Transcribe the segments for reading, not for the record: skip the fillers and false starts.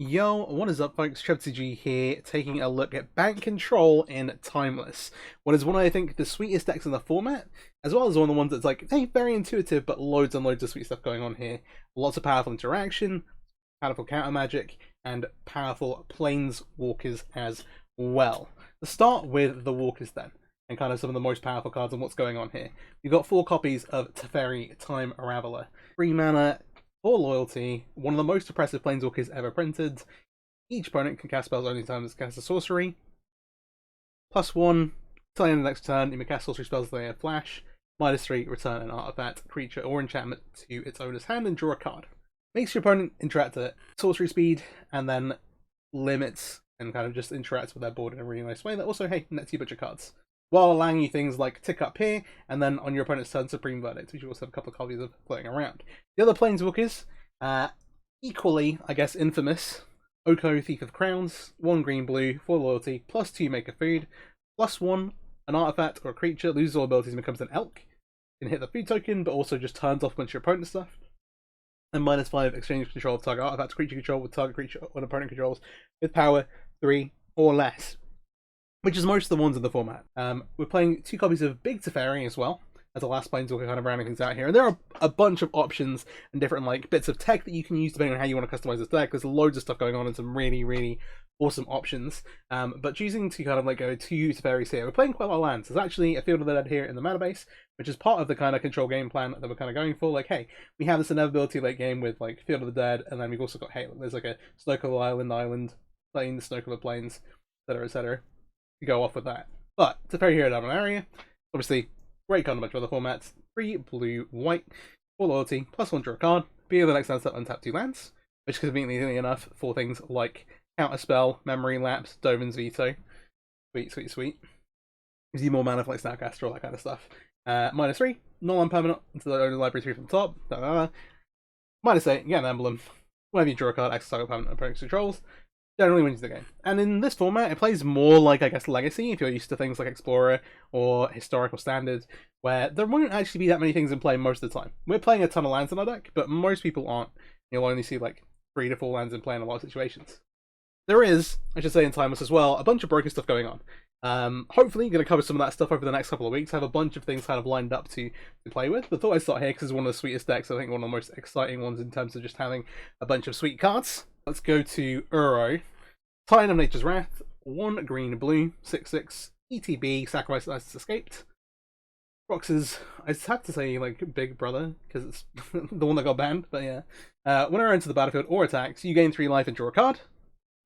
Yo, what is up folks, TG here, taking a look at Bank Control in Timeless. What is one of, I think, the sweetest decks in the format, as well as one of the ones that's like, hey, very intuitive, but loads and loads of sweet stuff going on here. Lots of powerful interaction, powerful counter magic, and powerful Planeswalkers as well. Let's start with the Walkers then, and kind of some of the most powerful cards and what's going on here. You've got 4 copies of Teferi, Time Raveler, 3 mana, 4 loyalty, one of the most oppressive Planeswalkers ever printed. Each opponent can cast spells only time it's cast a sorcery. +1, till the end of the next turn, you may cast sorcery spells that they have flash. -3, return an artifact, creature, or enchantment to its owner's hand and draw a card. Makes your opponent interact at sorcery speed, and then limits and kind of just interacts with their board in a really nice way that also, hey, nets you a bunch of cards, while allowing you things like Tick Up here, and then on your opponent's turn, Supreme Verdict, which you also have a couple of copies of floating around. The other Planeswalkers, equally, I guess, infamous. Oko, Thief of Crowns, 1 green blue, 4 loyalty, +2 make a food, +1, an artifact or a creature loses all abilities and becomes an elk. You can hit the food token, but also just turns off a bunch of your opponent's stuff. And -5, exchange control of target artifact, creature control with target creature when opponent controls, with power 3 or less, which is most of the ones in the format. We're playing 2 copies of Big Teferi as well, as a last Planeswalker, kind of rounding things out here. And there are a bunch of options and different like bits of tech that you can use depending on how you want to customize this deck. There's loads of stuff going on and some really, really awesome options. But choosing to kind of like go 2 Teferis here, we're playing quite a lot of lands. There's actually a Field of the Dead here in the mana base, which is part of the kind of control game plan that we're kind of going for. Like, hey, we have this inevitability late game with like Field of the Dead, and then we've also got, hey, there's like a Snowcolour Island, Plains, Snowcolour Plains, etc., etc. To go off with that. But Teferi here at Dominaria, obviously, great card in a bunch of other formats. 3 blue, white, 4 loyalty, +1 draw a card. Be the next land step, untap 2 lands, which is conveniently enough for things like Counterspell, Memory Lapse, Dovin's Veto. Sweet, sweet, sweet. Gives you more mana for like Snapcaster, all that kind of stuff. -3, non-land permanent into the owner library 3 from the top. -8, get an emblem. Whenever you draw a card, access target permanent opponent's controls. Generally wins the game. And in this format, it plays more like, I guess, Legacy, if you're used to things like Explorer or Historical Standard, where there won't actually be that many things in play most of the time. We're playing a ton of lands in our deck, but most people aren't. You'll only see like 3 to 4 lands in play in a lot of situations. There is, I should say in Timeless as well, a bunch of broken stuff going on. Hopefully going to cover some of that stuff over the next couple of weeks. I have a bunch of things kind of lined up to play with, but thought I'd start here because it's one of the sweetest decks. I think one of the most exciting ones in terms of just having a bunch of sweet cards. Let's go to Uro. Titan of Nature's Wrath, 1 green blue, 6/6, ETB, Sacrifice License Escaped. Rox's, I just have to say, like, Big Brother, because it's the one that got banned, but yeah. Whenever enters the battlefield or attacks, you gain 3 life and draw a card.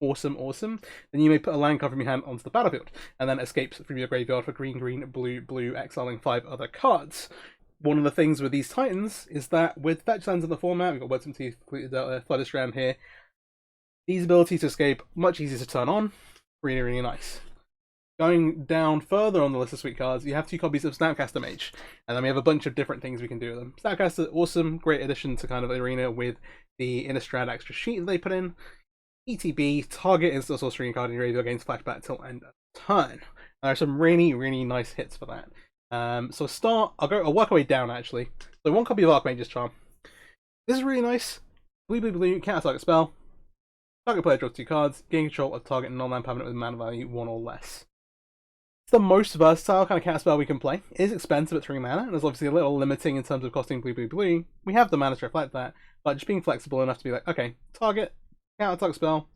Awesome, awesome. Then you may put a land card from your hand onto the battlefield, and then escapes from your graveyard for green, green, blue, blue, exiling 5 other cards. One of the things with these Titans is that with fetch lands in the format, we've got Wordsome Teeth, Flooded Strand here. These abilities to escape, much easier to turn on. Really, really nice. Going down further on the list of sweet cards, you have 2 copies of Snapcaster Mage. And then we have a bunch of different things we can do with them. Snapcaster, awesome, great addition to kind of the arena with the Innistrad extra sheet that they put in. ETB, target instant sorcery card in your graveyard gains flashback till end of turn. There are some really, really nice hits for that. So start, I'll work our way down actually. So 1 copy of Archmage's Charm. This is really nice. Blue, blue, blue, counter target spell. Target player draws 2 cards, gain control of target non-land permanent with mana value 1 or less. It's the most versatile kind of counter spell we can play. It is expensive at 3 mana, and there's obviously a little limiting in terms of costing blue, blue, blue. We have the mana to reflect that, but just being flexible enough to be like, okay, target, counter target spell,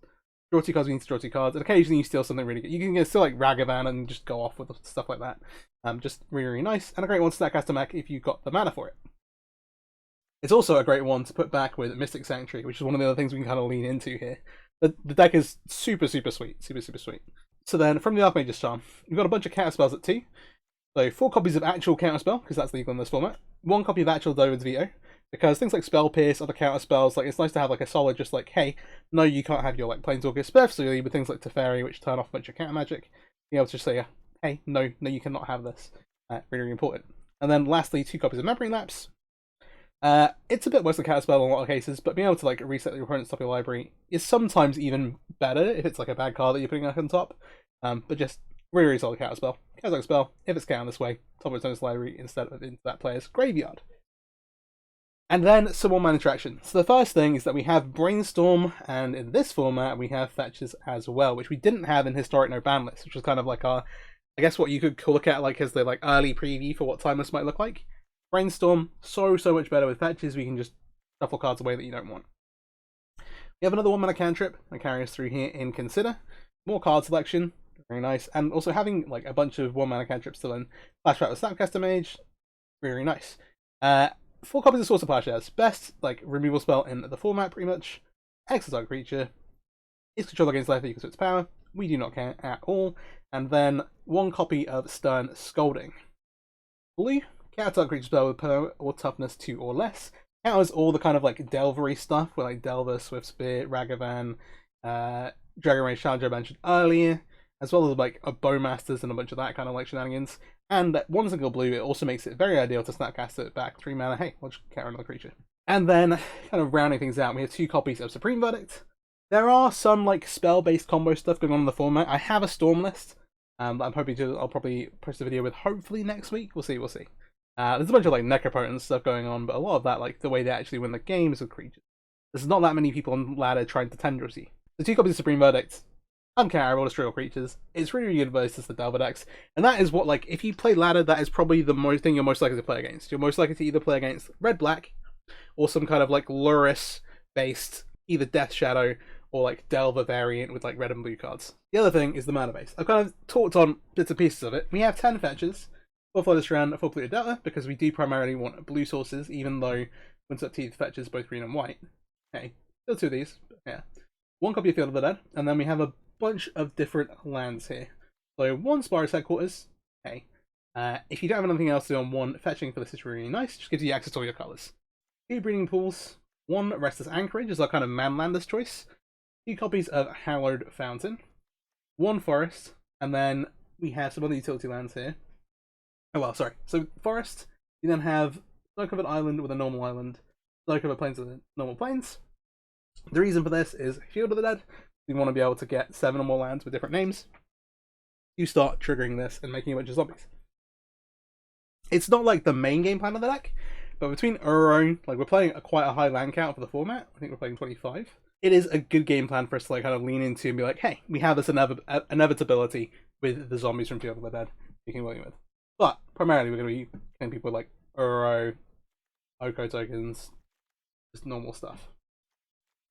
draw 2 cards, we need to draw 2 cards, and occasionally you steal something really good. You can still like Ragavan and just go off with stuff like that. Just really, really nice, and a great one to Snapcaster mech if you've got the mana for it. It's also a great one to put back with Mystic Sanctuary, which is one of the other things we can kind of lean into here. The deck is super, super sweet. Super, super sweet. So then, from the Archmage's Charm, we've got a bunch of counter spells at 2. So 4 copies of actual counterspell, because that's legal in this format. 1 copy of actual Dovin's Veto, because things like Spell Pierce, other counter spells, like it's nice to have like a solid, just like, hey, no, you can't have your like Planeswalker, especially with things like Teferi, which turn off a bunch of counter magic. Being able to just say, hey, no, you cannot have this. Really, really important. And then lastly, 2 copies of Memory Lapse. It's a bit worse than Counterspell in a lot of cases, but being able to like reset your opponent's top of your library is sometimes even better if it's like a bad card that you're putting up on top. But just really, really solid Counterspell. Counter spell, if it's counted this way, top of its opponent's library instead of into that player's graveyard. And then some more mana interaction. So the first thing is that we have Brainstorm, and in this format we have fetches as well, which we didn't have in Historic No Ban List, which was kind of like our, I guess what you could look at like as the like early preview for what Timeless might look like. Brainstorm, so much better with fetches. We can just shuffle cards away that you don't want. We have another 1-mana cantrip that carries through here in Consider. More card selection, very nice. And also having like a bunch of 1-mana cantrips still in Flashback with Snapcaster Mage, very nice. 4 copies of Source of Plowshares. Best like removal spell in the format, pretty much. Exile creature. Its control against life equals to its power. We do not care at all. And then 1 copy of Stern Scolding. Blue. Counter creature spell with power or toughness 2 or less. Counters all the kind of like Delvery stuff, with like Delver, Swiftspear, Ragavan, Dragon Rage Challenger I mentioned earlier, as well as like a Bowmasters and a bunch of that kind of like shenanigans. And that 1 single blue, it also makes it very ideal to Snapcast it back 3 mana. Hey, we'll just counter another creature. And then, kind of rounding things out, we have 2 copies of Supreme Verdict. There are some like spell-based combo stuff going on in the format. I have a Storm list that I'm hoping to. I'll probably post a video with hopefully next week. We'll see. There's a bunch of like Necropotent stuff going on, but a lot of that, like the way they actually win the games with creatures. There's not that many people on ladder trying to Tendracy. The 2 copies of Supreme Verdict, uncounterable, destroy all creatures. It's really good versus the Delver decks, and that is what, like, if you play ladder, that is probably the most thing you're most likely to play against. You're most likely to either play against red-black, or some kind of like Luris-based either Death Shadow or like Delver variant with like red and blue cards. The other thing is the mana base. I've kind of talked on bits and pieces of it. We have 10 fetches. 4 Flooded Strand, 4 Polluted Delta, because we do primarily want blue sources, even though Windswept Teeth fetches both green and white. Okay, still 2 of these, but yeah. 1 copy of Field of the Dead, and then we have a bunch of different lands here. So 1 Spyro's Headquarters, okay. If you don't have anything else to do on 1, fetching for this is really nice, just gives you access to all your colours. 2 Breeding Pools, 1 Restless Anchorage is our kind of manlander's choice. 2 copies of Hallowed Fountain, 1 Forest, and then we have some other utility lands here. Oh well, sorry. So forest, you then have snow-covered island with a normal island, snow-covered plains with normal plains. The reason for this is Field of the Dead. You want to be able to get 7 or more lands with different names. You start triggering this and making a bunch of zombies. It's not like the main game plan of the deck, but between Uro, like we're playing quite a high land count for the format. I think we're playing 25. It is a good game plan for us to like kind of lean into and be like, hey, we have this inevitability with the zombies from Field of the Dead we can work with. But primarily we're going to be killing people with like Uro, Oko tokens, just normal stuff.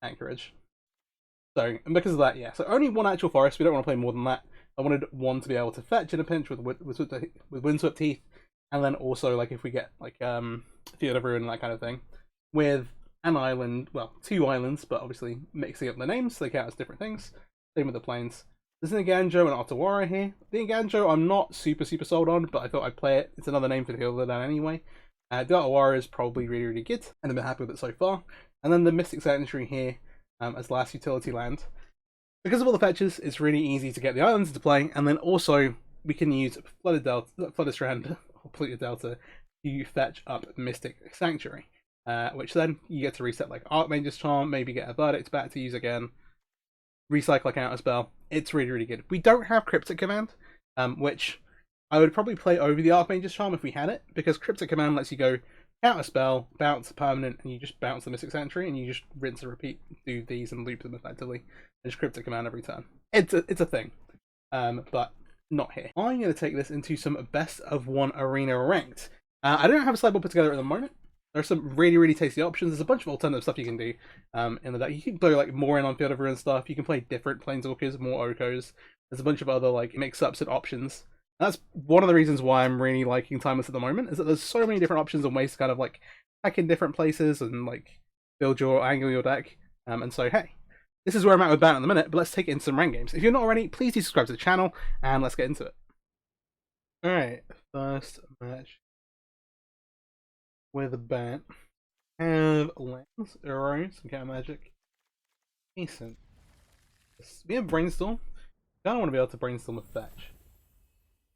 Anchorage. So, and because of that, yeah. So only 1 actual forest, we don't want to play more than that. I wanted 1 to be able to fetch in a pinch with Windswept Teeth, and then also like if we get like Field of Ruin and that kind of thing. With an island, well, 2 islands, but obviously mixing up the names, so they count as different things. Same with the plains. There's an Iganjo and Otawara here. The Iganjo I'm not super sold on, but I thought I'd play it. It's another name for the Field of the Dead anyway. The Otawara is probably really good, and I've been happy with it so far. And then the Mystic Sanctuary here as last utility land. Because of all the fetches, it's really easy to get the islands into play, and then also we can use Flooded Strand, or Polluted Delta, to fetch up Mystic Sanctuary. Which then you get to reset like Archmage's Charm, maybe get a Verdict back to use again. Recycle a Counterspell. It's really good. We don't have Cryptic Command, which I would probably play over the Archmage's Charm if we had it, because Cryptic Command lets you go Counterspell, bounce permanent, and you just bounce the Mystic Sanctuary, and you just rinse and repeat, do these and loop them effectively, and just Cryptic Command every turn. It's a thing, but not here. I'm going to take this into some best of 1 arena ranked. I don't have a sideboard put together at the moment. There are some really tasty options. There's a bunch of alternative stuff you can do in the deck. You can play like more in on Field of Ruin stuff. You can play different Planeswalkers, more Okos. There's a bunch of other like mix-ups and options. And that's one of the reasons why I'm really liking Timeless at the moment, is that there's so many different options and ways to kind of like hack in different places and like build your angle your deck. And so hey, this is where I'm at with Bant in a minute, but let's take it into some ranked games. If you're not already, please do subscribe to the channel and let's get into it. Alright, first match with Bant. Have lands, arrows, some counter magic. Decent. We have Brainstorm. I don't want to be able to Brainstorm with fetch.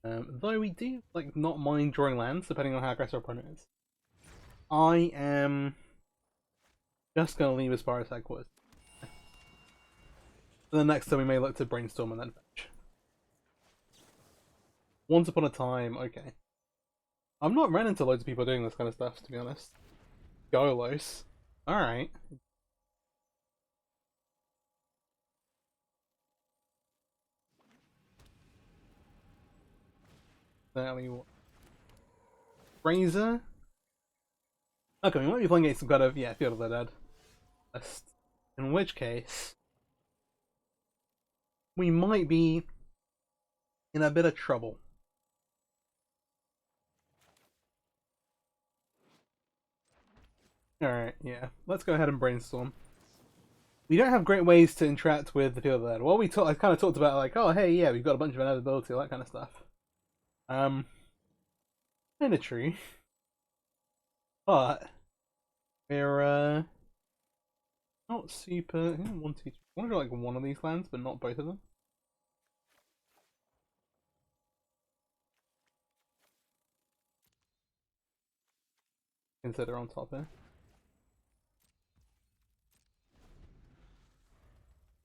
Though we do like not mind drawing lands depending on how aggressive our opponent is. I am just gonna leave as far as Headquarters. For the next time we may look to Brainstorm and then fetch. Once upon a time, okay. I've not ran into loads of people doing this kind of stuff, to be honest. Golos. Alright. Razor? Okay, we might be playing against some kind of, yeah, Field of the Dead list. In which case, we might be in a bit of trouble. Alright, yeah. Let's go ahead and brainstorm. We don't have great ways to interact with the Field of the Dead. Well, I kind of talked about, like, oh, hey, yeah, we've got a bunch of inevitability, all that kind of stuff. Kinda true. But we're not super. I want to do like one of these lands, but not both of them. Consider on top here.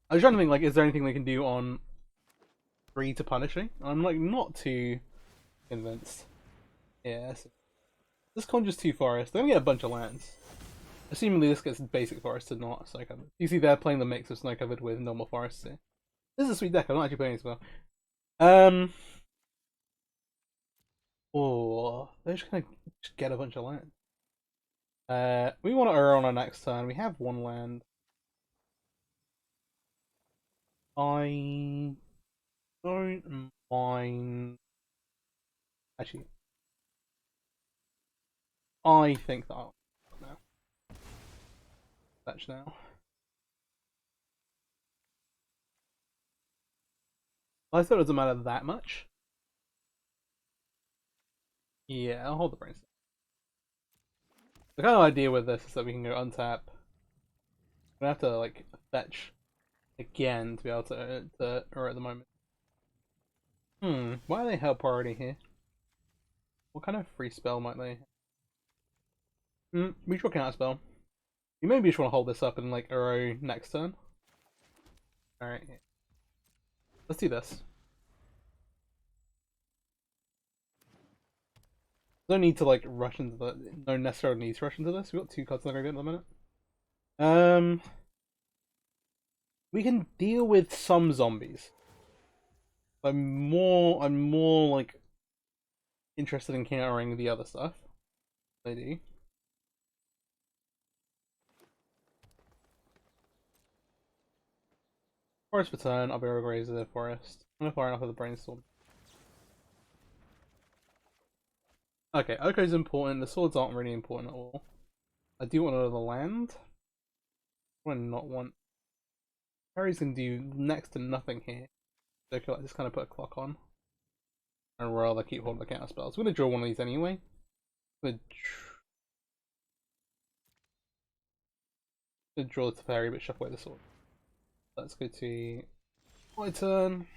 I was trying to think, like, is there anything we can do on 3 to punishing? I'm like not too convinced. Yeah, so this conjures 2 forests. They only get a bunch of lands. Assumingly this gets basic forests and not snow covered. You see they're playing the mix of snow covered with normal forests here. This is a sweet deck, I'm not actually playing as well. Oh, they're just gonna get a bunch of land. We want to Uro on our next turn. We have 1 land. I don't mind. Actually, I think that I'll now. Fetch now. I thought it doesn't matter that much. Yeah, I'll hold the Brainstorm. The kind of idea with this is that we can go untap. We have to like fetch again to be able to or at the moment. Why are they help priority here? What kind of free spell might they? We draw Counterspell. You maybe just want to hold this up and like Uro next turn. Alright. Let's do this. No need to like rush into the no necessarily need to rush into this. We've got 2 cards in the graveyard at the minute. We can deal with some zombies. I'm more like interested in countering the other stuff. They do. Forest per turn, I'll be a Razor Forest. I'm gonna fire enough of the Brainstorm. Okay, Oko's important, the swords aren't really important at all. I do want another land. I not want. Harry's gonna do next to nothing here. So I could just kind of put a clock on. I'd rather keep holding the counter spells. I'm gonna draw one of these anyway. I'm gonna draw the Teferi but shuffle away the sword. Let's go to my turn.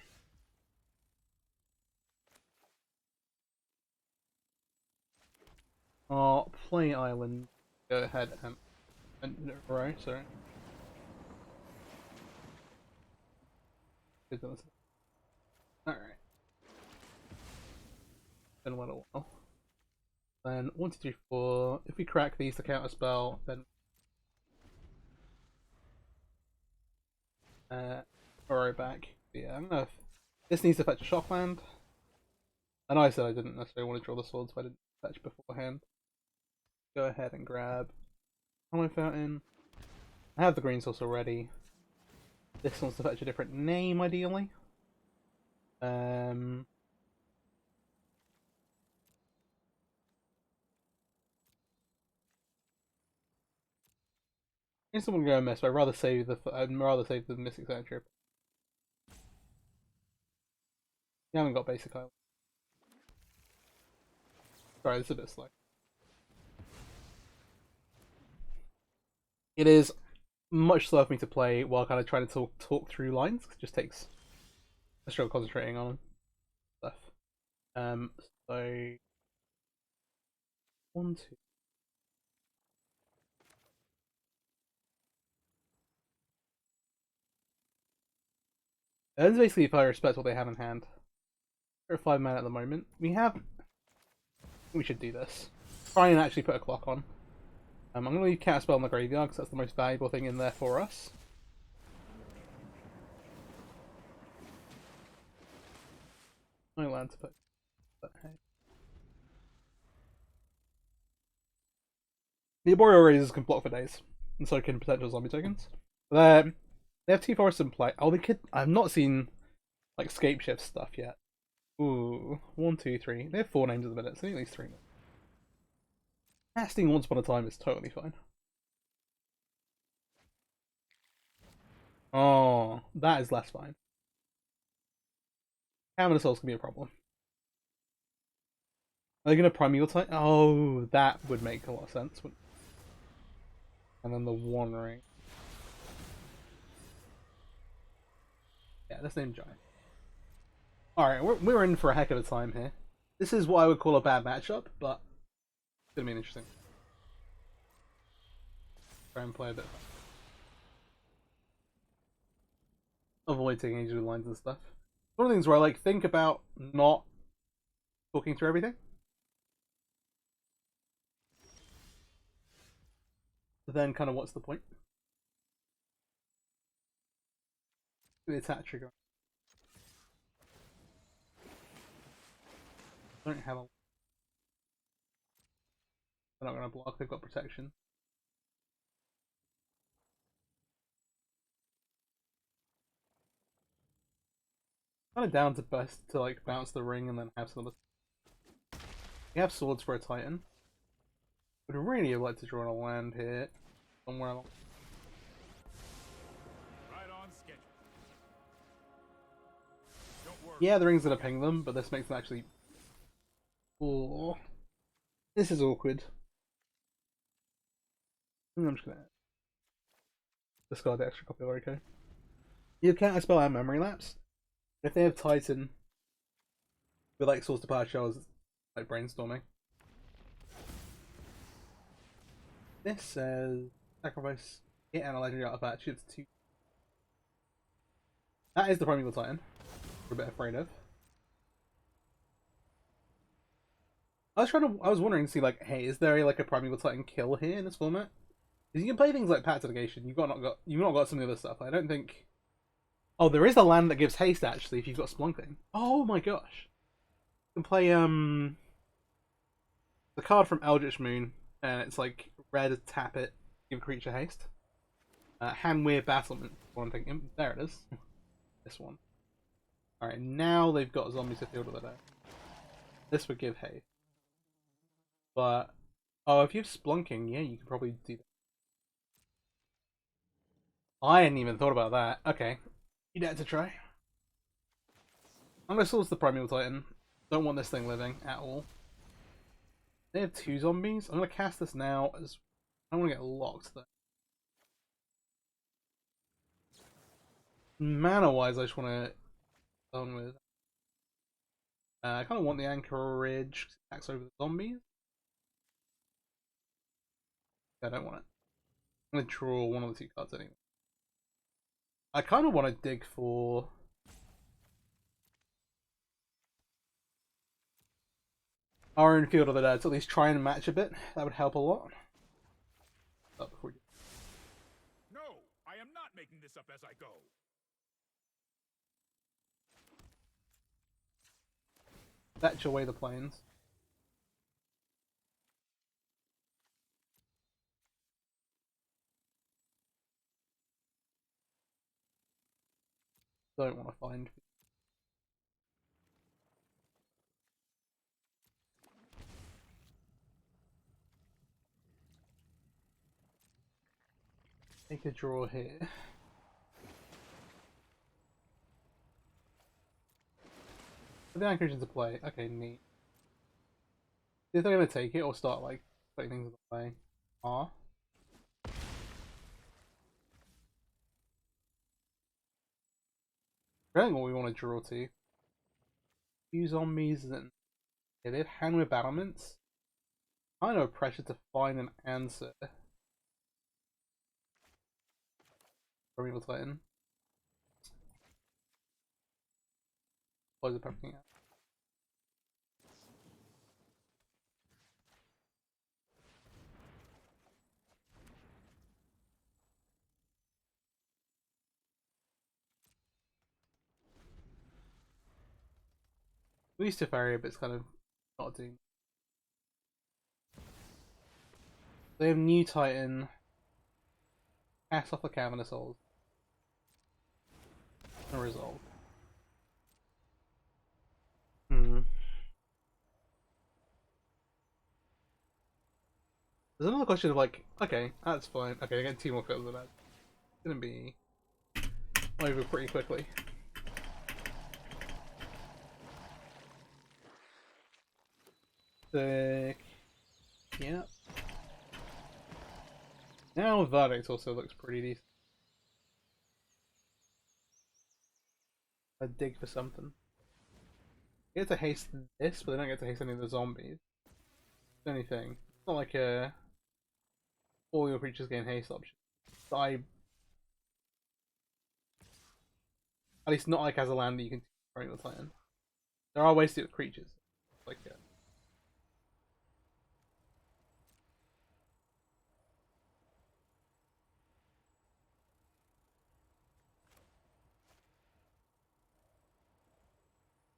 Oh, play island. Go ahead and right, sorry. Alright. Been a while. Then 1, 2, 3, 4. If we crack these to counter spell, then Uro back. But yeah, I don't know if this needs to fetch a shock land. I know I said I didn't necessarily want to draw the swords, but I didn't fetch beforehand. Go ahead and grab Hollow Fountain. I have the green source already. This wants to fetch a different name, ideally. I guess I'm gonna go miss, but I'd rather save the Mystic Sanctuary. You haven't got basic island. Sorry, this is a bit slow. It is much slower for me to play while kind of trying to talk through lines. It just takes a struggle concentrating on stuff. So 1, 2. That's basically if I respect what they have in hand. We're 5 mana at the moment. We should do this. Try and actually put a clock on. I'm going to leave Counterspell in the graveyard because that's the most valuable thing in there for us. No land to put. But hey. The Arboreal Razors can block for days, and so can potential zombie tokens. They have 2 forests in play. Oh, they could. I've not seen like scape shift stuff yet. Ooh, 1, 2, 3. They have 4 names at the minute, so at least 3 names. Casting Once Upon a Time is totally fine. Oh, that is less fine. Cavern Souls can be a problem. Are they going to Primeval type? Oh, that would make a lot of sense. And then the One Ring. Yeah, let's name Giant. Alright, we're in for a heck of a time here. This is what I would call a bad matchup, but it's going to be an interesting. Try and play a bit. Avoid taking ages with lines and stuff. One of the things where I like think about not talking through everything. But then kind of what's the point? The attack trigger. I don't have a... They're not going to block, they've got protection. Kind of down to best to like bounce the ring and then have some of the... We have swords for a Titan. Would really have liked to draw on a land here. Somewhere along. Right on schedule. Don't worry. Yeah, the ring's gonna ping them, but this makes them actually... Oh, this is awkward. I'm just gonna discard the extra copy of Oko. You have Counterspell and Memory Lapse. If they have Titan with like Source to Power Shells, like Brainstorming. This says sacrifice hit and a legendary artifact. Shifts 2. That is the Primeval Titan. We're a bit afraid of. I was wondering to see like, hey, is there like a Primeval Titan kill here in this format? Because you can play things like Pact of Negation. You've not got some of the other stuff. I don't think. Oh, there is a land that gives haste actually if you've got Splunking. Oh my gosh. You can play the card from Eldritch Moon, and it's like red, tap it, give a creature haste. Handweir Battlement. One thing. There it is. This one. Alright, now they've got zombies to field of the day. This would give haste. But oh, if you have Splunking, yeah, you can probably do that. I hadn't even thought about that. Okay. You dare to try. I'm gonna source the Primeval Titan. Don't want this thing living at all. They have 2 zombies. I'm gonna cast this now as I don't want to get locked though. Mana wise, I just want to go on with. I kind of want the Anchorage attacks over the zombies. I don't want it. I'm gonna draw one of the 2 cards anyway. I kind of want to dig for. Our own Field of the Dead, to at least try and match a bit. That would help a lot. Oh, before we do. No, I am not making this up as I go. Fetch away the planes. Don't want to find. Take a draw here. Put the Anchorage into play. Okay, neat. If they're gonna take it or start like putting things in the way. Ah. I don't know what we want to draw to. Use zombies and yeah, they have Handweir Battlements. I know pressure to find an answer. Primeval Titan. Close up everything out. At least Teferi, but it's kind of not doing. They have New Titan. Cast off the Cavernous Souls. No resolve. There's another question of like, okay, that's fine. Okay, I get 2 more fills of that. It's gonna be over pretty quickly. Sick. Yeah. Now Verdict also looks pretty decent. I dig for something. You get to haste this, but they don't get to haste any of the zombies. The only thing. It's not like all your creatures gain haste option. But at least not like as a land that you can bring the Titan. There are ways to do it with creatures. Like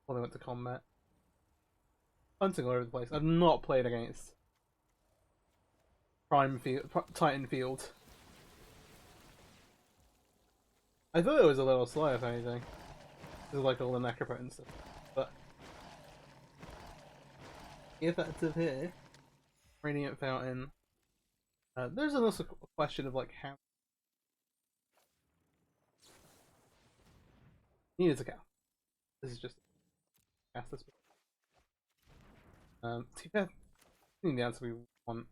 when they went to combat. Hunting all over the place. I've not played against Titan Field. I thought it was a little slow, if anything. There's like all the necropot and stuff. But effective here. Radiant Fountain. There's also a question of like how needed to count. This is just cast this. I think the answer we want.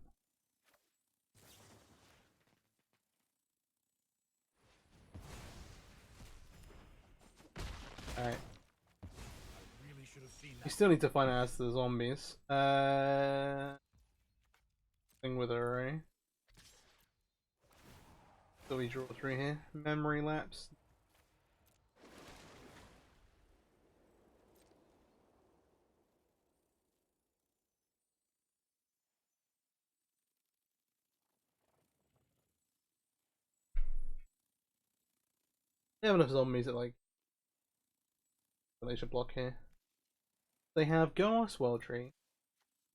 Alright. You still need to find out as to the zombies. Thing with array. So we draw 3 here. Memory lapse. They have enough zombies that like they should block here. They have Ghost World Tree,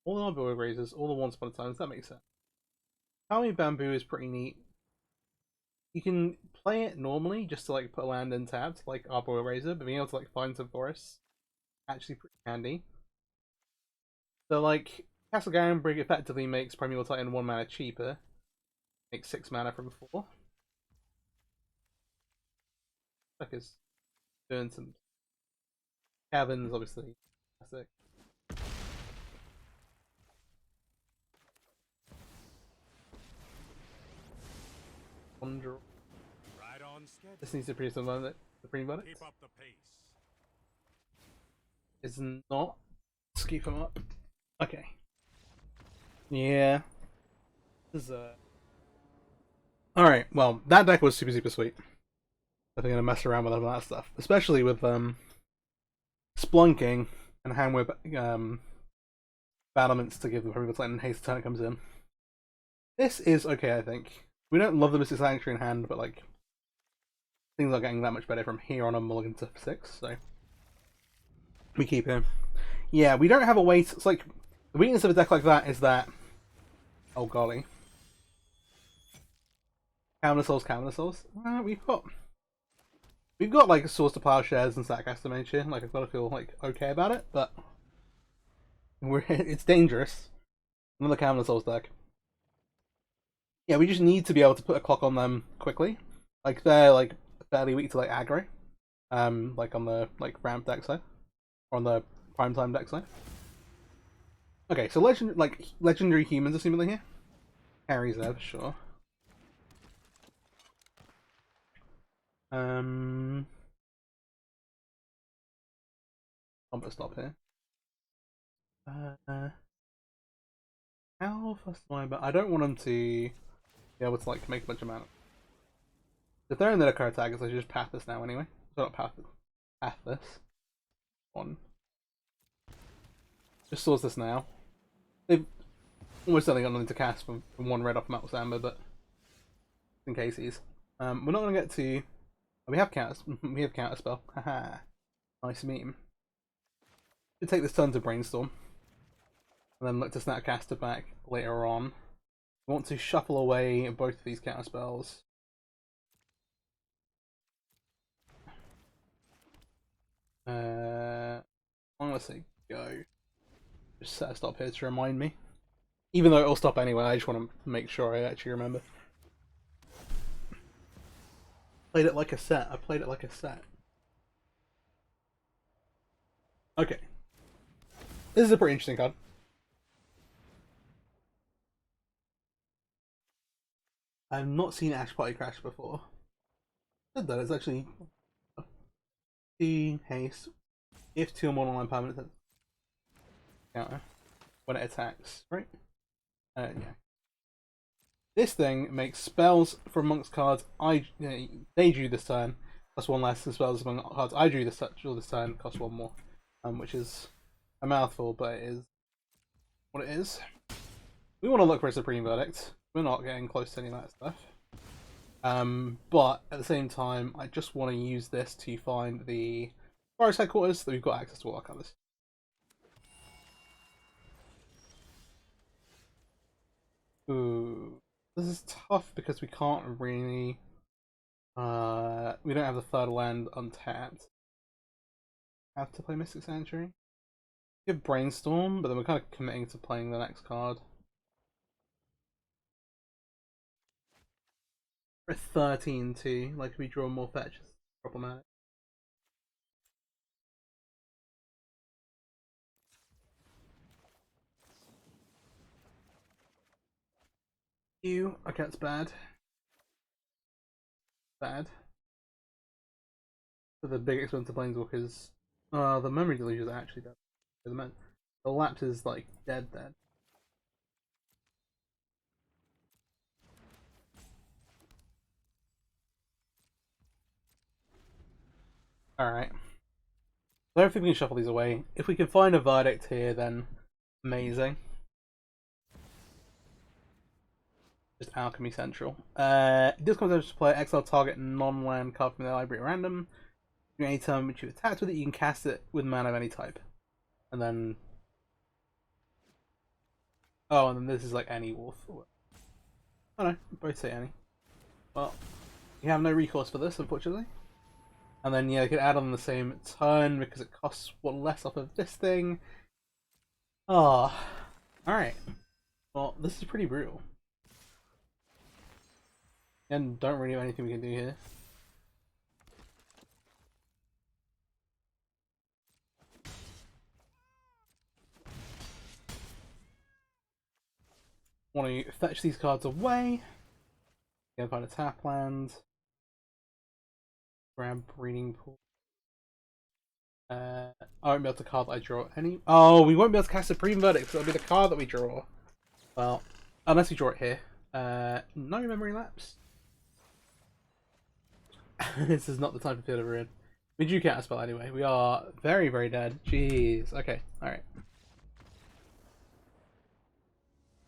all the Arbor Razors, all the Once Upon a Times. That makes sense. Palmy Bamboo is pretty neat. You can play it normally just to like put a land in tapped, like Arbor Razor, but being able to like find some forests actually pretty handy. So like Castle Gambrig effectively makes Primeval Titan 1 mana cheaper. Makes 6 mana from 4. Like it's doing some caverns, obviously. Classic. Wonder. Right on schedule. This needs to produce the Supreme Verdict. Keep up the pace. Is not. Let's keep him up. Okay. Yeah. This is Alright, well, that deck was super sweet. I'm gonna mess around with all that stuff. Especially with Splunking and Hand Whip battlements to give the Primeval Titan haste turn it comes in. This is okay, I think. We don't love the Mystic Sanctuary in hand, but like things are getting that much better from here on mulligan to 6, so we keep him. Yeah, we don't have a way to, it's like the weakness of a deck like that is that oh golly. Cavernous Souls. We've got like Source to Plowshares and Sackcaster Mage here. Like I've got to feel like okay about it, but it's dangerous. Another Cavernous Souls deck. Yeah, we just need to be able to put a clock on them quickly. Like they're like fairly weak to like aggro. Like on the like ramp deck side. Or on the primetime deck side. Okay, so legendary humans are seemingly here. Carries there for sure. I'm gonna stop here. How fast am I? But I don't want them to be able to like make a bunch of mana. If they're in the card tag, so I should just path this now anyway. So not path this. On. Just source this now. They've almost certainly got nothing to cast from 1 red off Metal Samba, but in case he's. We're not gonna get to. We have Counterspell. Haha. Nice meme. to take this turn to Brainstorm. And then look to Snapcaster back later on. We want to shuffle away both of these counterspells. I'm gonna say go. Just set a stop here to remind me. Even though it'll stop anyway, I just want to make sure I actually remember. Played it like a set. I played it like a set. Okay. This is a pretty interesting card. I've not seen Ash Party Crash before. Good though, it's actually 2 haste. If 2 or more online permanents counter when it attacks, right? Yeah. This thing makes spells from amongst cards they drew this turn, plus 1 less than spells among cards I drew this turn, cost 1 more. Which is a mouthful, but it is what it is. We want to look for a Supreme Verdict. We're not getting close to any of that stuff. But at the same time, I just want to use this to find the forest headquarters so that we've got access to all our colours. Ooh, this is tough because we can't really. We don't have the third land untapped. Have to play Mystic Sanctuary. We have Brainstorm, but then we're kind of committing to playing the next card. We're at 13 too. Like if we draw more fetches, problematic. Okay, that's bad. Bad. For the big expensive Planeswalkers. The Memory Deluge is actually dead. The Lapse is like dead. Alright. So hopefully we can shuffle these away. If we can find a verdict here, then amazing. Just Alchemy Central. This comes out to play exile target non-land card from the library at random. During any turn which you attacked with it, you can cast it with mana of any type. And then... Oh, and then this is like any wolf. Oh no, both say any. Well, you have no recourse for this, unfortunately. And then, yeah, you can add on the same turn because it costs 1 less off of this thing. Ah, alright. Well, this is pretty brutal. And don't really have anything we can do here. Want to fetch these cards away. Go find a tap land. Grab Breeding Pool. I won't be able to card that I draw any. Oh, we won't be able to cast Supreme Verdict, so it'll be the card that we draw. Well, unless we draw it here. No Memory Lapse. This is not the type of field we're in. We do Counterspell anyway. We are very, very dead. Jeez. Okay. Alright.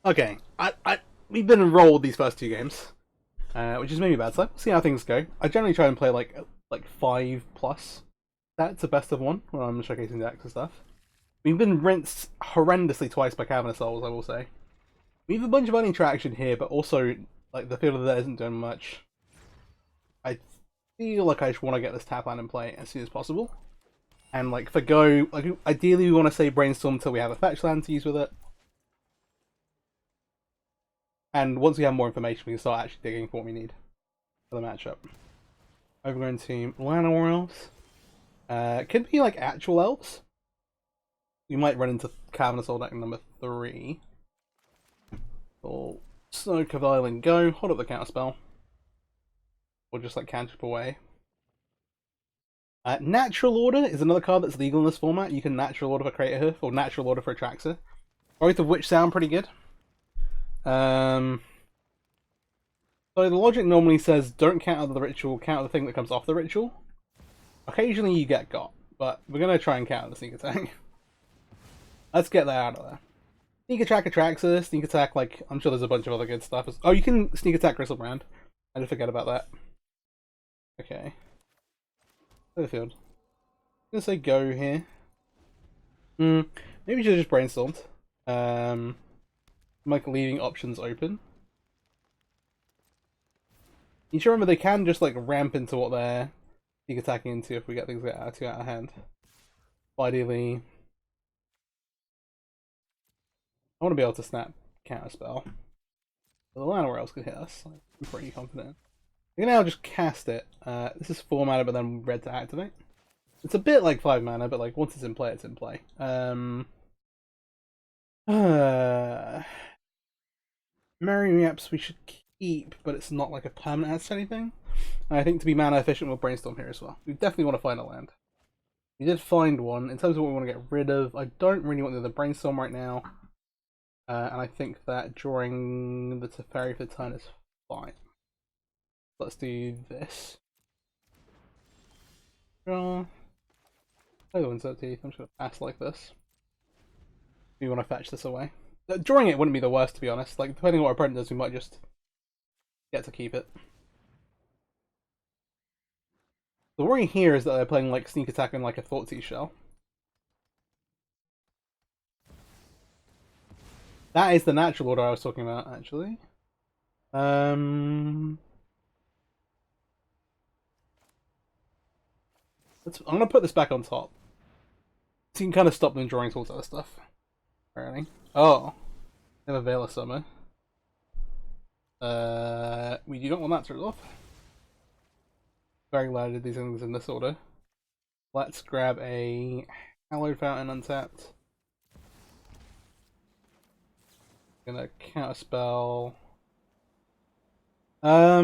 Okay. We've been enrolled these first 2 games. Which is maybe bad, so we'll see how things go. I generally try and play like 5+. That's a best of 1 when I'm showcasing decks and stuff. We've been rinsed horrendously twice by Cavernous Souls, I will say. We have a bunch of interaction here, but also like the field of that isn't doing much. I feel like I just want to get this tap land in play as soon as possible. And like for go, like ideally we want to say Brainstorm until we have a fetch land to use with it. And once we have more information, we can start actually digging for what we need for the matchup. Over going to Llanowar Elves. Could be like actual elves. We might run into Cavernous Old deck number 3. Or Snow Cavalier go, hold up the counterspell. Or just like cantrip away. Natural Order is another card that's legal in this format. You can Natural Order for Creator Hoof or Natural Order for Atraxa. Both of which sound pretty good. So the logic normally says don't counter the ritual, counter the thing that comes off the ritual. Occasionally you get got, but we're going to try and counter the sneak attack. Let's get that out of there. Sneak attack Atraxa, sneak attack, like, I'm sure there's a bunch of other good stuff. Oh, you can sneak attack Gristlebrand. I did forget about that. Okay. Play the field. I'm going to say go here. Maybe we should have just brainstormed. Like leaving options open. You should remember they can just like ramp into what they're sneak attacking into if we get things too out of hand. But ideally, I want to be able to snap Counterspell. But the land where else could hit us. I'm pretty confident. We can now just cast it. This is 4 mana, but then red to activate. It's a bit like 5 mana, but like once it's in play, it's in play. Marrying Reps we should keep, but it's not like a permanent adds to anything. And I think to be mana efficient, we'll brainstorm here as well. We definitely want to find a land. We did find one. In terms of what we want to get rid of, I don't really want the brainstorm right now. And I think that drawing the Teferi for the turn is fine. Let's do this. Draw. Play the Windsor Teeth. I'm just going to pass like this. We want to fetch this away. Drawing it wouldn't be the worst, to be honest. Like, depending on what our opponent does, we might just get to keep it. The worry here is that they're playing like sneak attack and like a Thoughtseize shell. That is the natural order I was talking about, actually. I'm gonna put this back on top. So you can kind of stop them drawing towards other stuff. Apparently. Oh. They have a Veil of Summer. We do not want that to resolve. Very glad I did these things in this order. Let's grab a Hallowed Fountain untapped. Gonna counterspell. I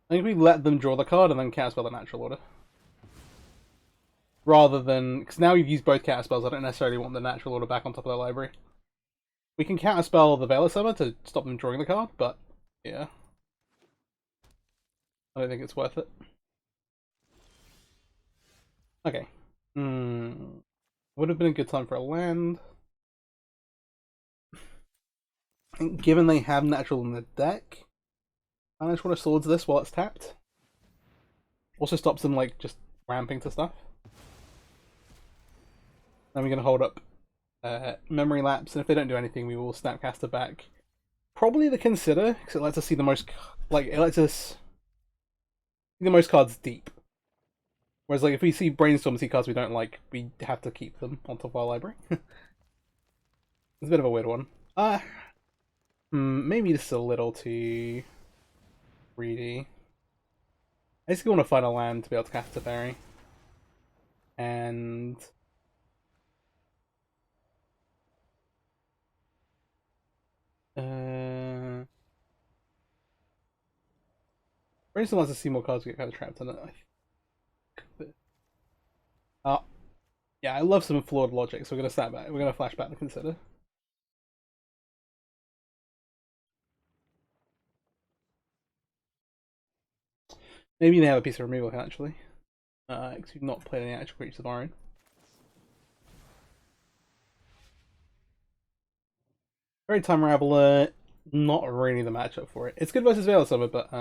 think we let them draw the card and then counterspell the natural order. Rather than, because now we've used both counterspells, I don't necessarily want the natural order back on top of the library. We can counterspell the Veil of Summer to stop them drawing the card, but yeah. I don't think it's worth it. Okay. Would have been a good time for a land. I think given they have natural in the deck, I just want to swords this while it's tapped. Also stops them like just ramping to stuff. Then we're going to hold up Memory Lapse, and if they don't do anything, we will Snapcaster back. Probably the Consider, because it lets us see the most, like, it lets us see the most cards deep. Whereas, like, if we see Brainstorm see cards we don't like, we have to keep them on top of our library. It's a bit of a weird one. Maybe this is a little too greedy. I just want to find a land to be able to cast Teferi. And Brainstorm wants to see more cards get kind of trapped in it. Yeah, I love some flawed logic, so we're gonna snap back. We're gonna flash back to Consider. Maybe they have a piece of removal here, actually. Because we've not played any actual creatures of our own. Very Time Raveler, not really the matchup for it. It's good versus Veil of Summer, but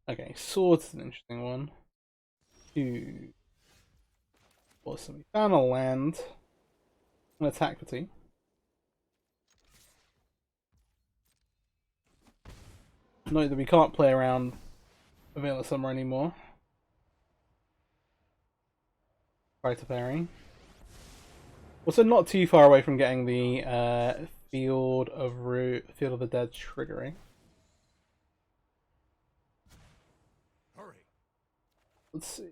okay, Swords is an interesting one. Two. Awesome. We found a land. An attack for 2. Note that we can't play around a Veil of Summer anymore. Try Teferi. Also, not too far away from getting the Field of the Dead triggering. Hurry. Let's see.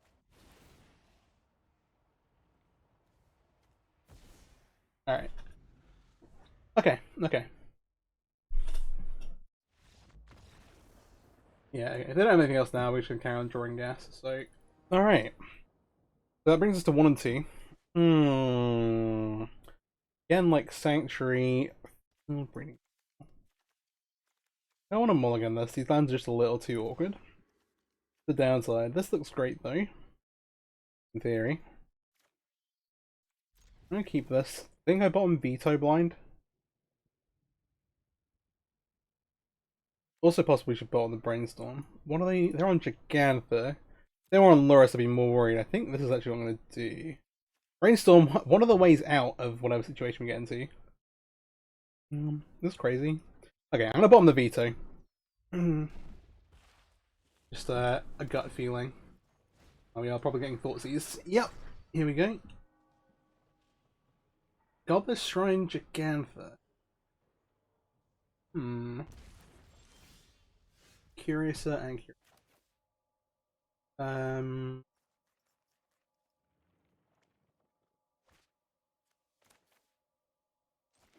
Alright. Okay. Yeah, okay. If they don't have anything else now, we should carry on drawing gas. So, alright. So that brings us to 1 and 2. Again, like Sanctuary. Breeding. I don't want to mulligan this. These lands are just a little too awkward. The downside. This looks great though. In theory. I'm gonna keep this. I think I bottom Veto Blind. Also possibly should bottom the Brainstorm. What are they? They're on Gigantha. they were on Loris, I'd be more worried. I think this is actually what I'm going to do. Brainstorm, one of the ways out of whatever situation we get into. This is crazy. Okay, I'm going to bottom the veto. Just a gut feeling. Oh, we are probably getting Thoughtseize. Yep, here we go. Godless Shrine Gigantha. Curiouser and Curious.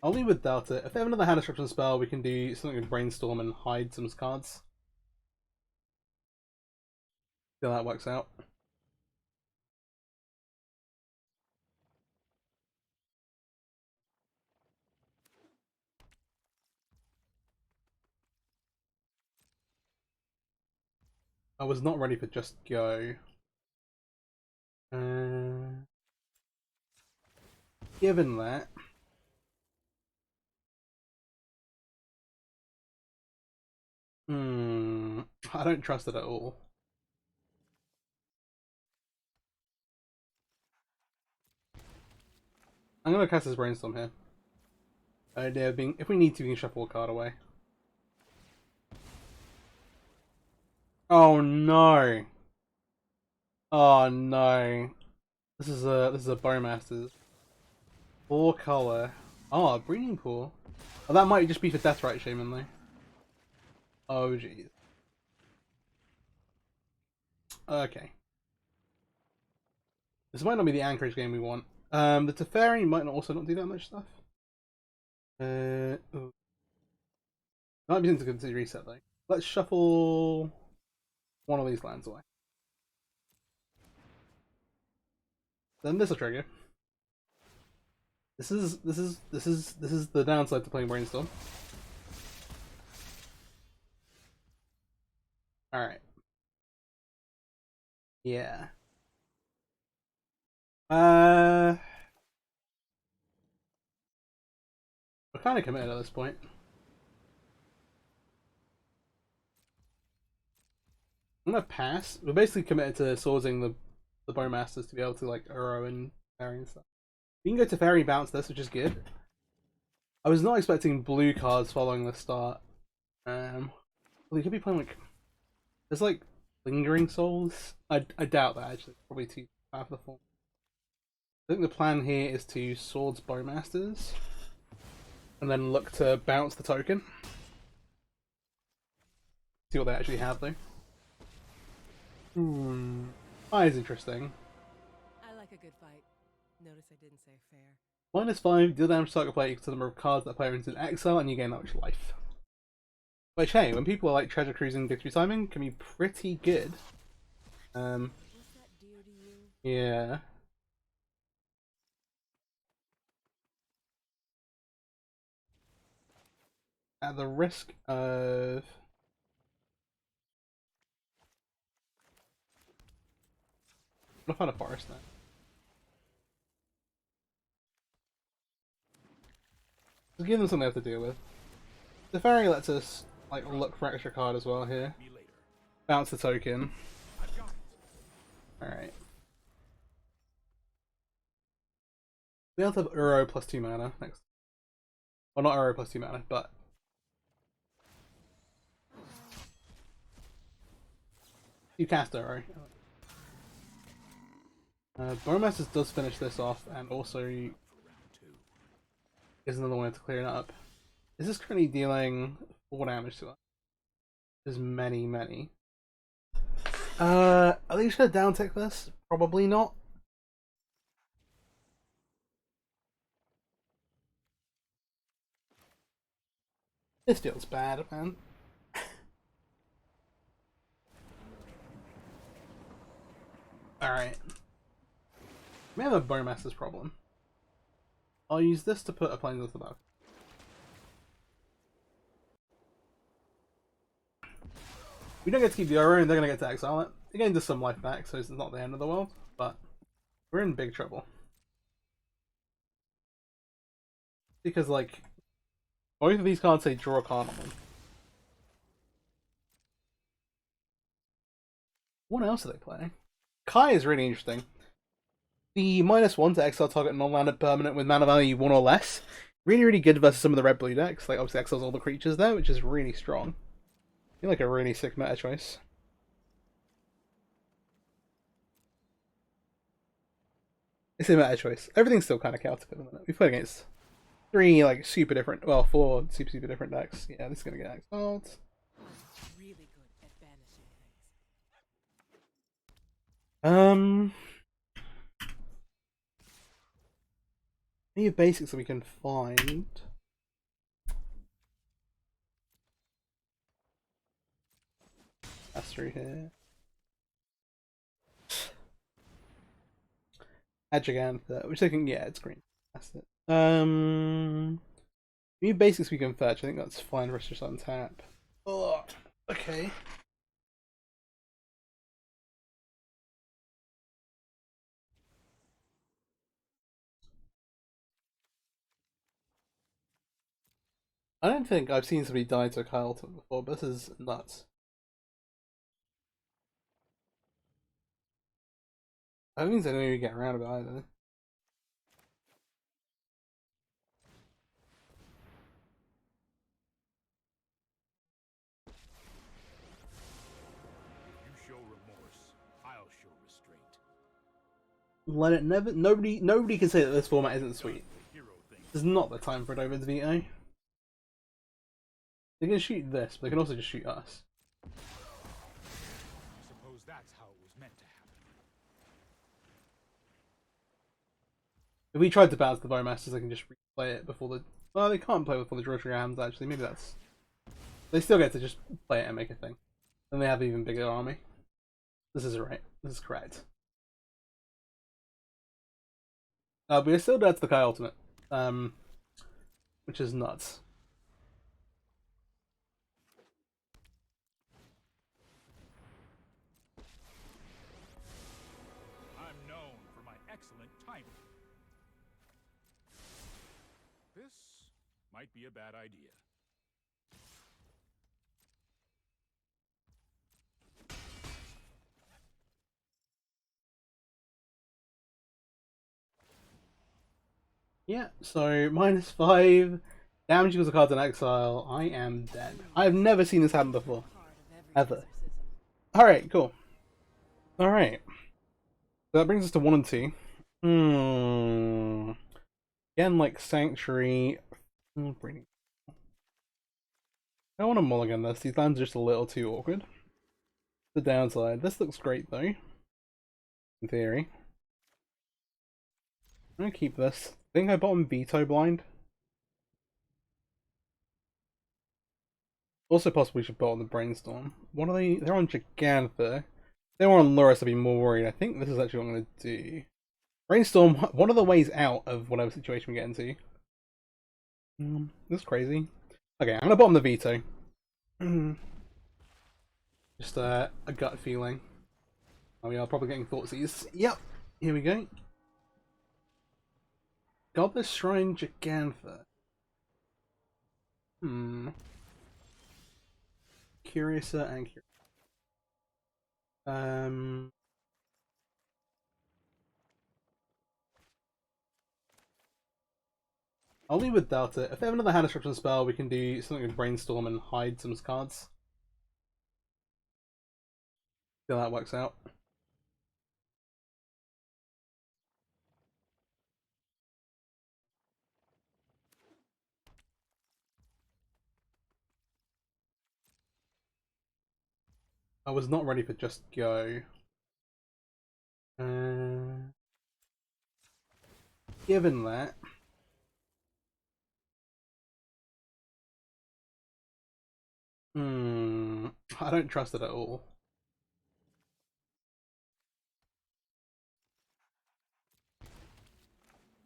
I'll leave with Delta. If they have another hand destruction spell, we can do something with Brainstorm and hide some cards. See how that works out. I was not ready for just go. Given that, I don't trust it at all. I'm gonna cast this Brainstorm here. Idea being, if we need to, we can shuffle a card away. Oh no! Oh no! This is a Bowmasters. 4 color. Oh, a Breeding Pool. Oh, that might just be for Deathrite Shaman though. Oh jeez. Okay. This might not be the Anchorage game we want. The Teferi might also not do that much stuff. Might be something to reset though. Let's shuffle one of these lands away. Then this will trigger. This is the downside to playing Brainstorm. Alright. Yeah. We're kind of committed at this point. I'm gonna pass. We're basically committed to sourcing the Bowmasters to be able to like Uro and Teferi and stuff. We can go to Teferi, bounce this, which is good. I was not expecting blue cards following the start. Well, you could be playing like there's like Lingering Souls. I doubt that actually. Probably too bad for the form. I think the plan here is to Swords Bowmasters and then look to bounce the token. See what they actually have though. That is interesting. I like a good fight. Notice I didn't say fair. -5, deal damage to target player equals to the number of cards that player enters in exile, and you gain that much life. Which, hey, when people are like treasure cruising victory timing, can be pretty good. Was that dear to you? Yeah. At the risk of... I'm gonna find a forest now. Just give them something they have to deal with. The Teferi lets us like look for extra card as well here. Bounce the token. Alright. We also have Uro plus 2 mana next. Well, not Uro plus 2 mana, but you cast Uro. Bowmasters does finish this off, and also is another way to clear it up. Is this currently dealing 4 damage to us? There's many. Are they just gonna down tick this? Probably not. This feels bad, man. Alright. We have a Bowmaster's problem. I'll use this to put a Plains off the back. We don't get to keep the Uro, and they're going to get to exile it. Again, just some life back, so it's not the end of the world, but we're in big trouble. Because, like, both of these cards say draw a card on them. What else are they playing? Kai is really interesting. The -1 to exile target non-landed permanent with mana value 1 or less. Really, really good versus some of the red-blue decks. Like, obviously exiles all the creatures there, which is really strong. I feel like a really sick meta choice. It's a meta choice. Everything's still kind of chaotic at the minute. We've played against 3, like, super different... Well, 4 super different decks. Yeah, this is gonna get exiled. Really good at banishing things. Any basics that we can find. That's through here. Adjugantha, which I can, yeah, it's green. That's it. New basics we can fetch. I think that's fine. Rest just untap. Oh, okay. I don't think I've seen somebody die to a Kai ultimate before, but this is nuts. I don't think I know you get around about it either. If you show remorse, I'll show restraint. Let it never. Nobody can say that this format isn't sweet. Hero thing. This is not the time for it over to veto. They can shoot this, but they can also just shoot us. I suppose that's how it was meant to happen. If we tried to bounce the Bowmasters, they can just replay it before the... Well, they can't play before the draw trigger hands, actually. Maybe that's... They still get to just play it and make a thing. And they have an even bigger army. This is right. This is correct. But we're still dead to the Kai Ultimate. Which is nuts. I'm known for my excellent timing. This might be a bad idea. Yeah, so -5. Damage equals a card in exile. I am dead. I've never seen this happen before. Ever. Alright, cool. Alright. So that brings us to 1 and 2. Again, like Sanctuary. Breeding. I want to mulligan this. These lands are just a little too awkward. The downside. This looks great though. In theory. I'm gonna keep this. I think I bottom veto blind. Also possibly should bottom the Brainstorm. What are they? They're on Gigantha. If they were on Lurrus, I'd be more worried. I think this is actually what I'm gonna do. Brainstorm, one of the ways out of whatever situation we get into. This is crazy. Okay, I'm gonna bottom the veto. Just a gut feeling. Oh, we are probably getting Thoughtseize. Yep, here we go. Godless Shrine Gigantha. Curiouser and Curious. I'll leave with Delta. If they have another hand destruction spell, we can do something with Brainstorm and hide some cards. See how that works out. I was not ready for just go. Given that, I don't trust it at all.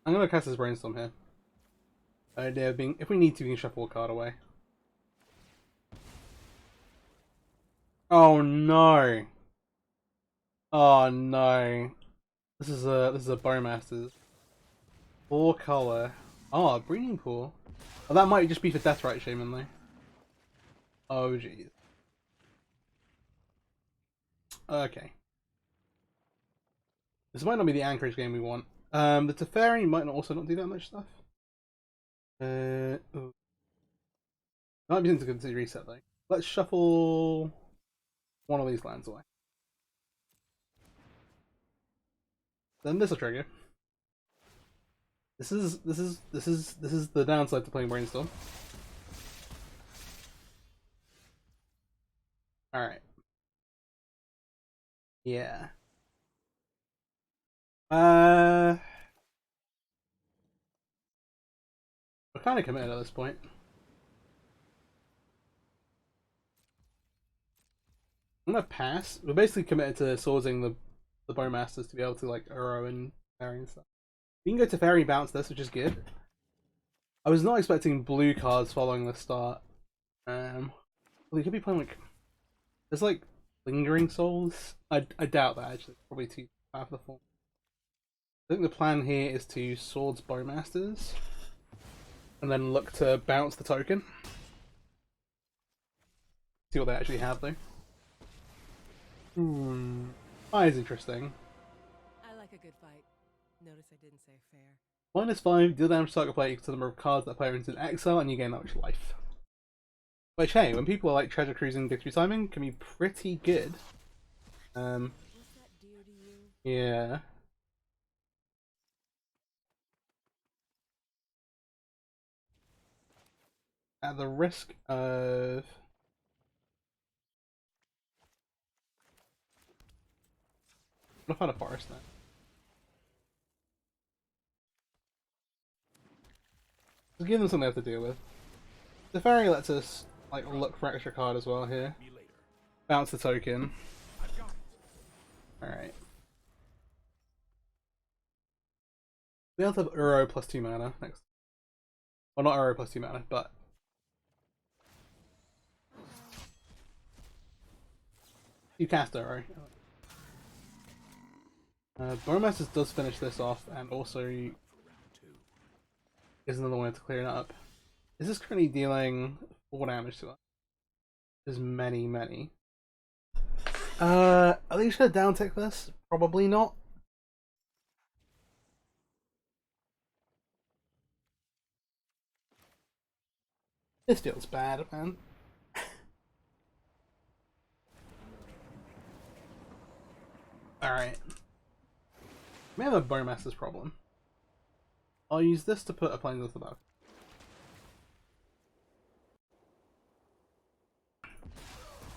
I'm gonna cast this Brainstorm here. Idea being, if we need to, we can shuffle a card away. Oh no! Oh no! This is a Bowmasters. 4 color. Oh, a breeding pool. Oh, that might just be for Deathrite Shaman though. Oh jeez. Okay. This might not be the Anchorage game we want. The Teferi might not also not do that much stuff. Oh. Might be something to consider reset though. Let's shuffle one of these lands away. Then this will trigger. This is the downside to playing Brainstorm. Alright. Yeah. We're kinda committed at this point. I'm gonna pass. We're basically committed to sourcing the Bowmasters to be able to like Uro and Teferi and stuff. We can go to Teferi bounce this, which is good. I was not expecting blue cards following the start. Well, you could be playing like there's like Lingering Souls. I doubt that actually. Probably too far for the form. I think the plan here is to Swords Bowmasters and then look to bounce the token. See what they actually have though. Is interesting. I like a good fight. Notice I didn't say fair. -5, deal damage to target player equal to the number of cards that player enters in exile, and you gain that much life. Which, hey, when people are like treasure cruising victory timing, can be pretty good. Was that dear to you? Yeah. At the risk of... I'm gonna find a forest now. Just give them something they have to deal with. The Teferi lets us like look for extra card as well here. Bounce the token. Alright. We have to have Uro plus 2 mana next. Well, not Uro plus 2 mana, but you cast Uro. Bowmasters does finish this off, and also is another way to clear it up. Is this currently dealing 4 damage to us? There's many. Are they just gonna down tick this? Probably not. This feels bad, man. Alright. We have a Bowmaster's problem. I'll use this to put a Plains off the back.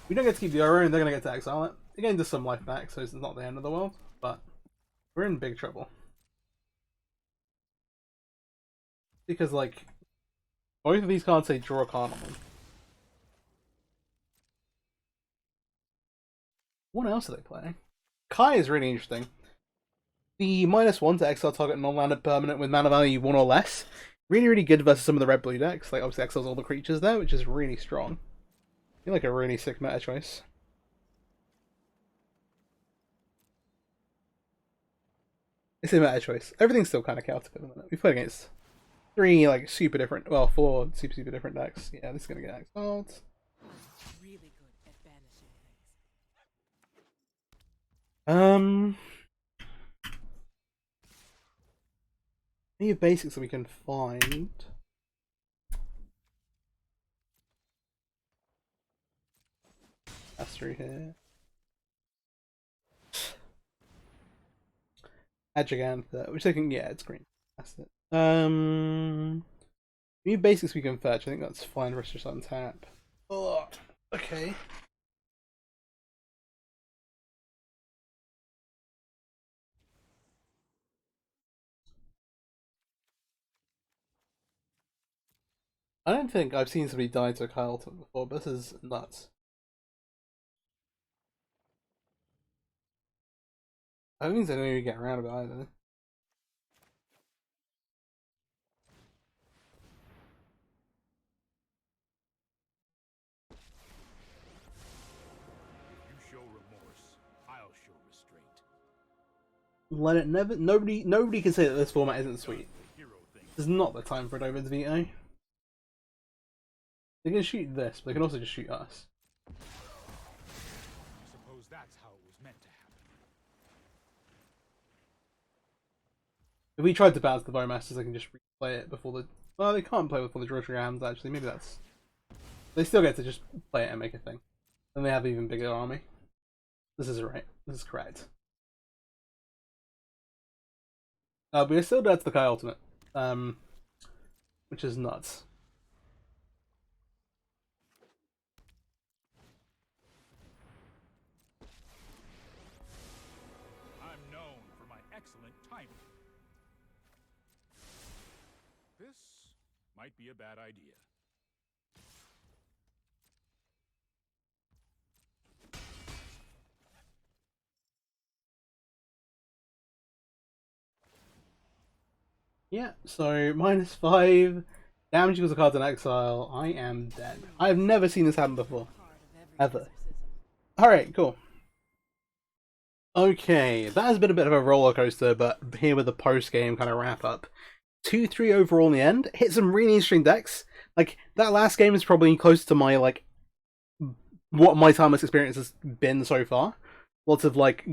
We don't get to keep the Uro, and they're gonna get to exile it. They're getting just some life back, so it's not the end of the world, but we're in big trouble. Because, like, both of these cards say draw a card on them. What else are they playing? Kai is really interesting. The -1 to exile target non-landed permanent with mana value 1 or less. Really good versus some of the red-blue decks. Like, obviously exiles all the creatures there, which is really strong. I feel like a really sick meta choice. It's a meta choice. Everything's still kind of chaotic at the minute. We played against 3 like super different, well, 4 super different decks. Yeah, this is gonna get exiled. Really good at banishing things. Any basics that we can find. That's through here. Adjugantha, which I can, yeah, it's green. That's it. Any basics we can fetch, I think that's fine for us to just untap. Oh, okay. I don't think I've seen somebody die to a Kyle before, but this is nuts. I don't think there's any way we get around it either. You show remorse, I'll show restraint. Let it never. Nobody can say that this format isn't sweet. Hero thing. This is not the time for it over the veto. They can shoot this, but they can also just shoot us. I suppose that's how it was meant to happen. If we tried to balance the Bowmasters, they can just replay it before the... Well, they can't play before the draw your hands, actually. Maybe that's... They still get to just play it and make a thing. Then they have an even bigger army. This is right. This is correct. But we're still dead to the Kai Ultimate. Which is nuts. I'm known for my excellent timing. This might be a bad idea. Yeah, so -5. Damage equals a card in exile. I am dead. I have never seen this happen before. Ever. Alright, cool. Okay, that has been a bit of a roller coaster, but here with the post-game kind of wrap-up. 2-3 overall in the end. Hit some really interesting decks. Like, that last game is probably close to my, like, what my timeless experience has been so far. Lots of, like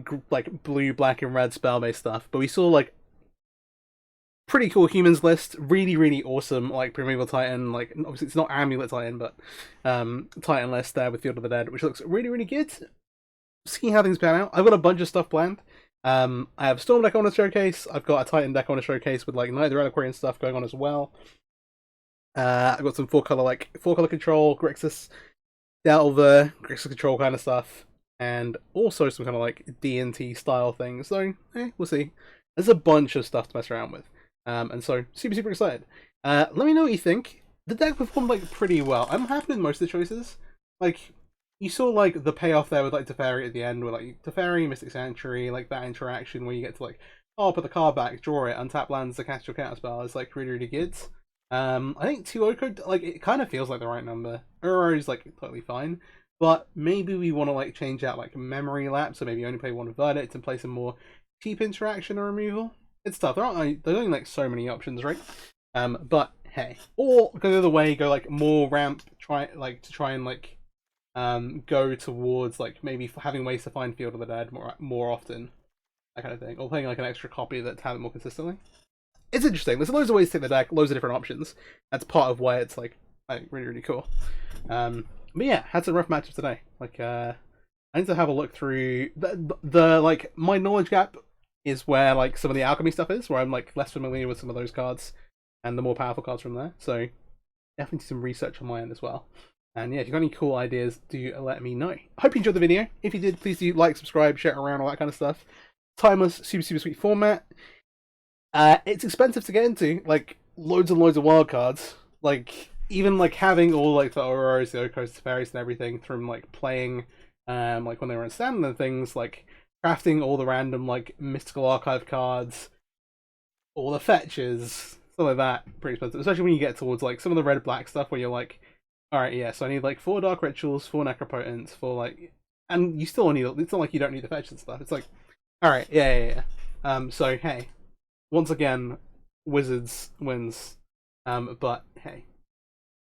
blue, black, and red spell-based stuff. But we saw, like, pretty cool humans list, really awesome, like Primeval Titan, like obviously it's not Amulet Titan, but Titan list there with Field of the Dead, which looks really good. See how things pan out. I've got a bunch of stuff planned. I have a Storm deck I want to showcase. I've got a Titan deck I want to showcase with like Night of the Reliquary and stuff going on as well. I've got some four color control, Grixis, Delver, Grixis control kind of stuff, and also some kind of like D&T style things. So we'll see. There's a bunch of stuff to mess around with. And so, super excited. Let me know what you think. The deck performed, like, pretty well. I'm happy with most of the choices. Like, you saw, like, the payoff there with, like, Teferi at the end, with, like, Teferi, Mystic Sanctuary, like, that interaction where you get to, like, oh, put the card back, draw it, untap lands to cast your counterspell. It's, like, really good. I think 2 Oko, like, it kind of feels like the right number. Uro is, like, totally fine. But maybe we want to, like, change out, like, memory lapse, so maybe only play one Verdict and play some more cheap interaction or removal. It's tough. There's only like so many options, right? But hey, or go the other way, go like more ramp, try and like go towards like maybe having ways to find Field of the Dead more often, that kind of thing, or playing like an extra copy that's have it more consistently. It's interesting. There's loads of ways to take the deck, loads of different options. That's part of why it's like really cool. But yeah, had some rough matchups today. Like I need to have a look through the like my knowledge gap is where like some of the alchemy stuff is, where I'm like less familiar with some of those cards and the more powerful cards from there. So definitely some research on my end as well. And yeah, if you've got any cool ideas, do let me know. I hope you enjoyed the video. If you did, please do like, subscribe, share it around, all that kind of stuff. Timeless, super sweet format. It's expensive to get into, like loads and loads of wild cards. Like even like having all like the Auroras, the Okos, the Feris, and everything from like playing like when they were in standard and things, like crafting all the random like mystical archive cards, all the fetches, stuff like that, pretty expensive. Especially when you get towards like some of the red black stuff where you're like, alright, yeah, so I need like 4 dark rituals, 4 necropotents, 4 like, and you still need, it's not like you don't need the fetch and stuff. It's like, alright, yeah. So hey, once again, Wizards wins. But hey,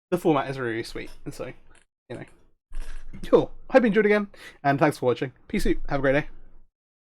the format is really sweet, and so, you know. Cool. Hope you enjoyed again, and thanks for watching. Peace out. Have a great day.